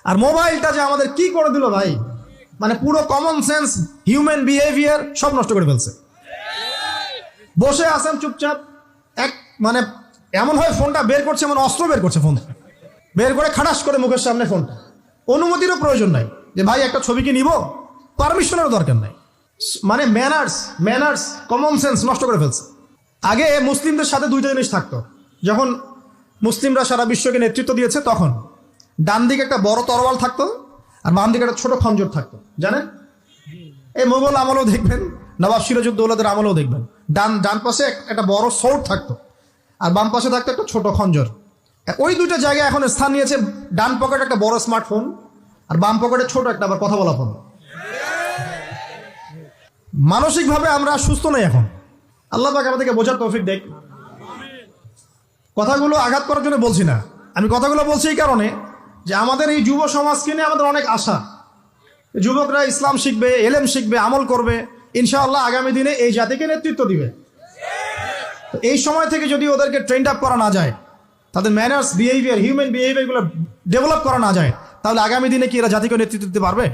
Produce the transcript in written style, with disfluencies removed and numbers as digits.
আর মোবাইলটা যে আমাদের কি করে দিল ভাই, মানে পুরো কমন সেন্স, হিউম্যান বিহেভিয়ার সব নষ্ট করে ফেলছে। বসে আছেন চুপচাপ, মানে এমন হয় ফোনটা বের করছে, মানে অস্ত্র বের করছে, ফোন বের করে খাটাস করে মুখের সামনে ফোনটা। অনুমতিরও প্রয়োজন নাই যে ভাই একটা ছবি কি নিব, পারমিশনেরও দরকার নাই। মানে ম্যানার্স কমন সেন্স নষ্ট করে ফেলছে। আগে মুসলিমদের সাথে দুইটা জিনিস থাকতো। যখন মুসলিমরা সারা বিশ্বকে নেতৃত্ব দিয়েছে, তখন ডান দিকে একটা বড় তরোয়াল থাকতো আর বাম দিকে একটা ছোট খঞ্জর থাকতো, জানেন? এই মোগল আমলেও দেখবেন, নবাব সিরাজউদ্দৌলাদের আমলেও দেখবেন, ডান পাশে একটা বড় সোর্ড থাকতো আর বাম পাশে থাকতো একটা ছোট খঞ্জর। ওই দুইটা জায়গায় এখন স্থান নিয়েছে, ডান পকেটে একটা বড় স্মার্টফোন আর বাম পকেটে ছোট একটা আবার কথা বলা ফোন। মানসিকভাবে আমরা সুস্থ নই এখন। আল্লাহ পাক আমাদেরকে বোঝার তৌফিক দেখ। কথাগুলো আঘাত করার জন্য বলছি না, আমি কথাগুলো বলছি এই কারণে যে আমাদের এই যুব সমাজকে নিয়ে আমাদের অনেক আশা। যুবকরা ইসলাম শিখবে, এলেম শিখবে, আমল করবে, ইনশাআল্লাহ আগামী দিনে এই জাতিকে নেতৃত্ব দিবে। তো এই সময় থেকে যদি ওদেরকে ট্রেন্ড আপ করা না যায়, তাদের ম্যানার্স, বিহেভিয়ার, হিউম্যান বিহেভিয়ারগুলো ডেভেলপ করা না যায়, তাহলে আগামী দিনে কি এরা জাতিকে নেতৃত্ব দিতে পারবে?